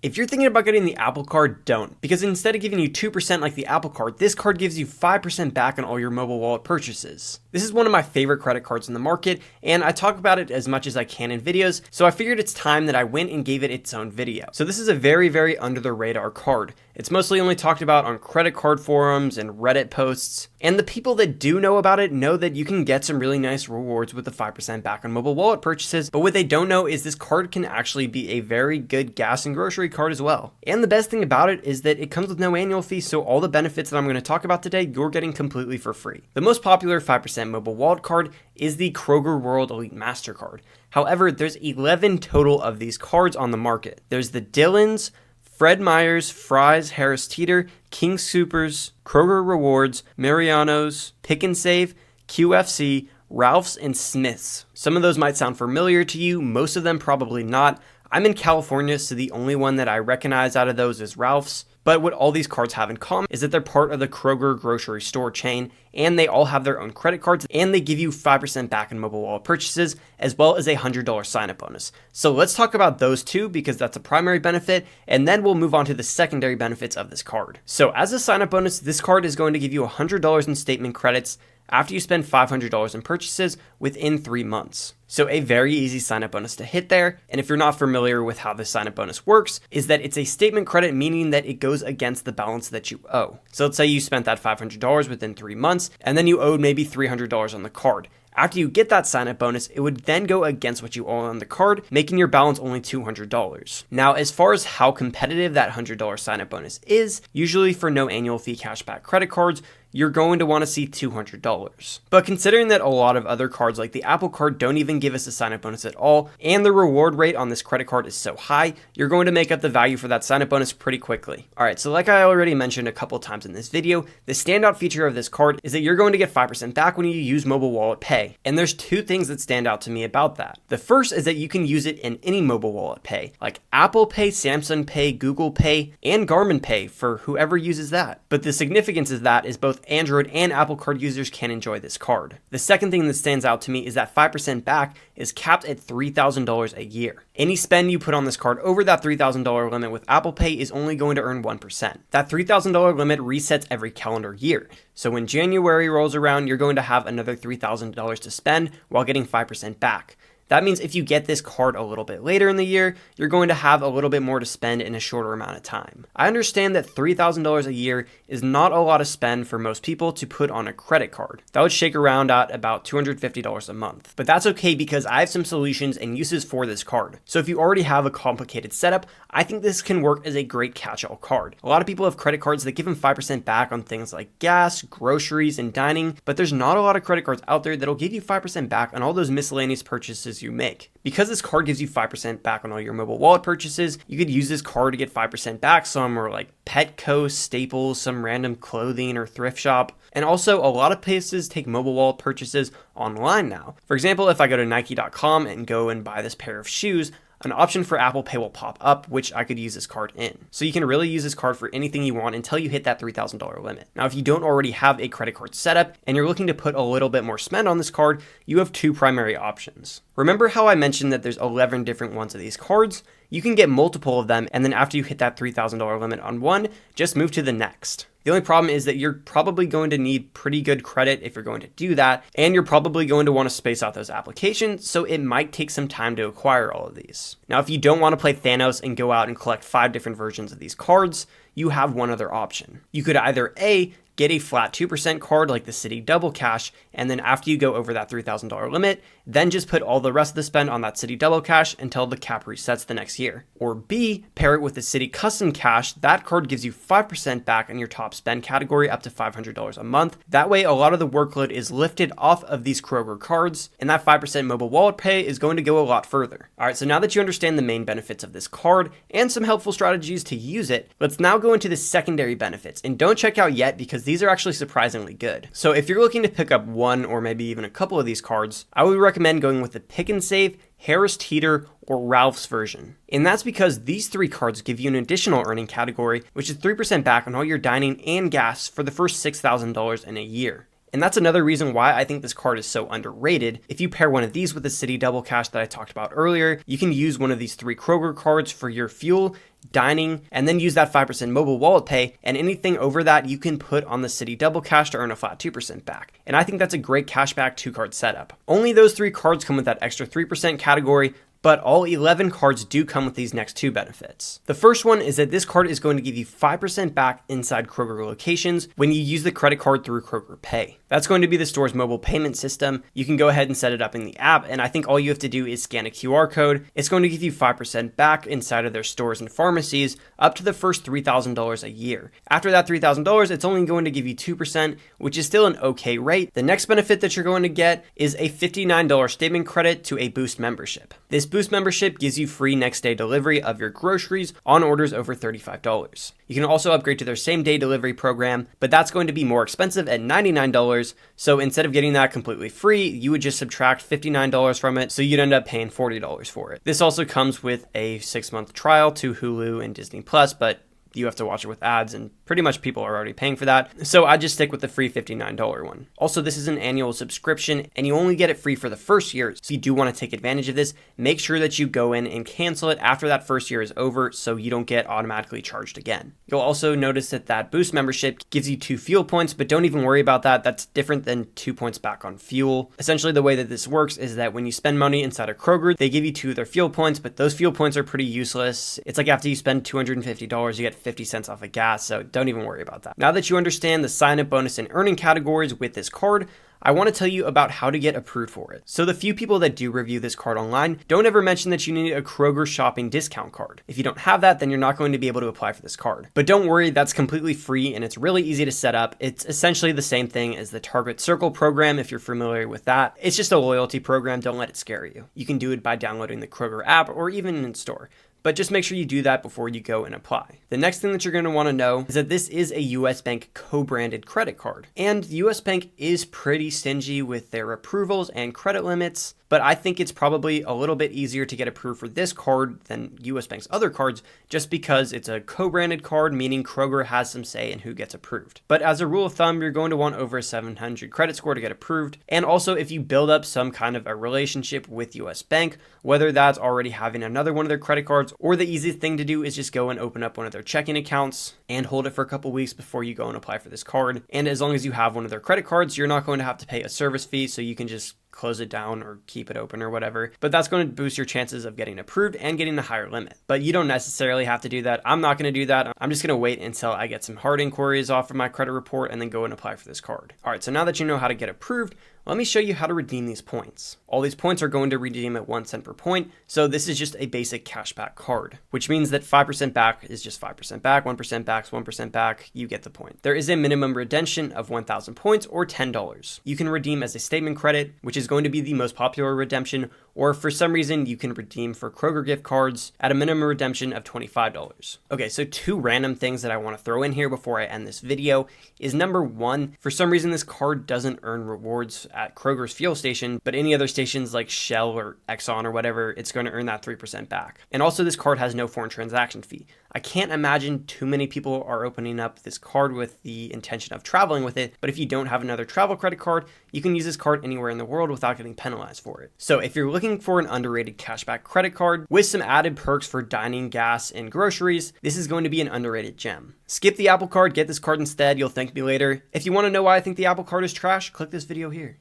If you're thinking about getting the Apple Card, don't. Because instead of giving you 2% like the Apple Card, this card gives you 5% back on all your mobile wallet purchases. This is one of my favorite credit cards in the market, and I talk about it as much as I can in videos, so I figured it's time that I went and gave it its own video. So this is a very, very under the radar card. It's mostly only talked about on credit card forums and Reddit posts, and the people that do know about it know that you can get some really nice rewards with the 5% back on mobile wallet purchases, but what they don't know is this card can actually be a very good gas and grocery card as well. And the best thing about it is that it comes with no annual fee, so all the benefits that I'm going to talk about today, you're getting completely for free. The most popular 5% mobile wallet card is the Kroger World Elite MasterCard. However, there's 11 total of these cards on the market. There's the Dillons, Fred Meyers, Fry's, Harris Teeter, King Soopers, Kroger Rewards, Mariano's, Pick and Save, QFC, Ralph's, and Smith's. Some of those might sound familiar to you, most of them probably not. I'm in California, so the only one that I recognize out of those is Ralph's. But what all these cards have in common is that they're part of the Kroger grocery store chain, and they all have their own credit cards, and they give you 5% back in mobile wallet purchases, as well as a $100 sign-up bonus. So let's talk about those two, because that's a primary benefit, and then we'll move on to the secondary benefits of this card. So as a sign-up bonus, this card is going to give you $100 in statement credits after you spend $500 in purchases within 3 months. So a very easy sign-up bonus to hit there. And if you're not familiar with how this sign-up bonus works, is that it's a statement credit, meaning that it goes against the balance that you owe. So let's say you spent that $500 within 3 months, and then you owed maybe $300 on the card. After you get that sign-up bonus, it would then go against what you owe on the card, making your balance only $200. Now, as far as how competitive that $100 sign-up bonus is, usually for no annual fee cashback credit cards, you're going to want to see $200. But considering that a lot of other cards like the Apple Card don't even give us a sign-up bonus at all, and the reward rate on this credit card is so high, you're going to make up the value for that sign-up bonus pretty quickly. Alright, so like I already mentioned a couple times in this video, the standout feature of this card is that you're going to get 5% back when you use Mobile Wallet Pay. And there's two things that stand out to me about that. The first is that you can use it in any Mobile Wallet Pay, like Apple Pay, Samsung Pay, Google Pay, and Garmin Pay for whoever uses that. But the significance of that is both Android and Apple Card users can enjoy this card. The second thing that stands out to me is that 5% back is capped at $3,000 a year. Any spend you put on this card over that $3,000 limit with Apple Pay is only going to earn 1%. That $3,000 limit resets every calendar year. So when January rolls around, you're going to have another $3,000 to spend while getting 5% back. That means if you get this card a little bit later in the year, you're going to have a little bit more to spend in a shorter amount of time. I understand that $3,000 a year is not a lot of spend for most people to put on a credit card. That would shake around at about $250 a month. But that's okay because I have some solutions and uses for this card. So if you already have a complicated setup, I think this can work as a great catch-all card. A lot of people have credit cards that give them 5% back on things like gas, groceries, and dining, but there's not a lot of credit cards out there that'll give you 5% back on all those miscellaneous purchases you make. Because this card gives you 5% back on all your mobile wallet purchases, you could use this card to get 5% back somewhere like Petco, Staples, some random clothing or thrift shop. And also, a lot of places take mobile wallet purchases online now. For example, if I go to Nike.com and go and buy this pair of shoes, an option for Apple Pay will pop up, which I could use this card in. So you can really use this card for anything you want until you hit that $3,000 limit. Now, if you don't already have a credit card set up and you're looking to put a little bit more spend on this card, you have two primary options. Remember how I mentioned that there's 11 different ones of these cards? You can get multiple of them, and then after you hit that $3,000 limit on one, just move to the next. The only problem is that you're probably going to need pretty good credit if you're going to do that, and you're probably going to want to space out those applications, so it might take some time to acquire all of these. Now, if you don't want to play Thanos and go out and collect 5 different versions of these cards, you have one other option. You could either A, get a flat 2% card like the Citi Double Cash, and then after you go over that $3,000 limit, then just put all the rest of the spend on that Citi Double Cash until the cap resets the next year. Or B, pair it with the Citi Custom Cash. That card gives you 5% back on your top spend category up to $500 a month. That way, a lot of the workload is lifted off of these Kroger cards, and that 5% mobile wallet pay is going to go a lot further. All right, so now that you understand the main benefits of this card and some helpful strategies to use it, let's now go into the secondary benefits. And don't check out yet because these are actually surprisingly good. So if you're looking to pick up one or maybe even a couple of these cards, I would recommend going with the Pick and Save, Harris Teeter, or Ralph's version. And that's because these 3 cards give you an additional earning category, which is 3% back on all your dining and gas for the first $6,000 in a year. And that's another reason why I think this card is so underrated. If you pair one of these with the Citi Double Cash that I talked about earlier, you can use one of these 3 Kroger cards for your fuel dining, and then use that 5% mobile wallet pay, and anything over that you can put on the Citi Double Cash to earn a flat 2% back. And I think that's a great cashback 2-card setup. Only those 3 cards come with that extra 3% category, but all 11 cards do come with these next 2 benefits. The first one is that this card is going to give you 5% back inside Kroger locations when you use the credit card through Kroger Pay. That's going to be the store's mobile payment system. You can go ahead and set it up in the app, and I think all you have to do is scan a QR code. It's going to give you 5% back inside of their stores and pharmacies up to the first $3,000 a year. After that $3,000, it's only going to give you 2%, which is still an okay rate. The next benefit that you're going to get is a $59 statement credit to a Boost membership. This Boost membership gives you free next day delivery of your groceries on orders over $35. You can also upgrade to their same day delivery program, but that's going to be more expensive at $99. So instead of getting that completely free, you would just subtract $59 from it, so you'd end up paying $40 for it. This also comes with a 6-month trial to Hulu and Disney Plus, but you have to watch it with ads, and pretty much people are already paying for that. So I just stick with the free $59 one. Also, this is an annual subscription and you only get it free for the first year. So you do want to take advantage of this. Make sure that you go in and cancel it after that first year is over so you don't get automatically charged again. You'll also notice that that Boost membership gives you 2 fuel points, but don't even worry about that. That's different than 2 points back on fuel. Essentially, the way that this works is that when you spend money inside of Kroger, they give you 2 of their fuel points, but those fuel points are pretty useless. It's like after you spend $250, you get 50 cents off of gas, so don't even worry about that. Now that you understand the sign-up bonus and earning categories with this card, I want to tell you about how to get approved for it. So the few people that do review this card online don't ever mention that you need a Kroger shopping discount card. If you don't have that, then you're not going to be able to apply for this card. But don't worry, that's completely free and it's really easy to set up. It's essentially the same thing as the Target Circle program if you're familiar with that. It's just a loyalty program, don't let it scare you. You can do it by downloading the Kroger app or even in store. But just make sure you do that before you go and apply. The next thing that you're going to want to know is that this is a US Bank co-branded credit card. And US Bank is pretty stingy with their approvals and credit limits, but I think it's probably a little bit easier to get approved for this card than US Bank's other cards just because it's a co-branded card, meaning Kroger has some say in who gets approved. But as a rule of thumb, you're going to want over a 700 credit score to get approved. And also if you build up some kind of a relationship with US Bank, whether that's already having another one of their credit cards, or the easiest thing to do is just go and open up one of their checking accounts and hold it for a couple weeks before you go and apply for this card. And as long as you have one of their credit cards, you're not going to have to pay a service fee, so you can just close it down or keep it open or whatever. But that's going to boost your chances of getting approved and getting the higher limit. But you don't necessarily have to do that. I'm not going to do that. I'm just going to wait until I get some hard inquiries off of my credit report and then go and apply for this card. All right, so now that you know how to get approved, let me show you how to redeem these points. All these points are going to redeem at 1 cent per point, so this is just a basic cashback card, which means that 5% back is just 5% back, 1% back is 1% back, you get the point. There is a minimum redemption of 1,000 points or $10. You can redeem as a statement credit, which is going to be the most popular redemption, or if for some reason you can redeem for Kroger gift cards at a minimum redemption of $25. Okay, so 2 random things that I want to throw in here before I end this video is number 1, for some reason this card doesn't earn rewards at Kroger's fuel station, but any other stations like Shell or Exxon or whatever, it's going to earn that 3% back. And also this card has no foreign transaction fee. I can't imagine too many people are opening up this card with the intention of traveling with it, but if you don't have another travel credit card, you can use this card anywhere in the world without getting penalized for it. So if you're looking for an underrated cashback credit card with some added perks for dining, gas, and groceries, this is going to be an underrated gem. Skip the Apple Card, get this card instead, you'll thank me later. If you want to know why I think the Apple Card is trash, click this video here.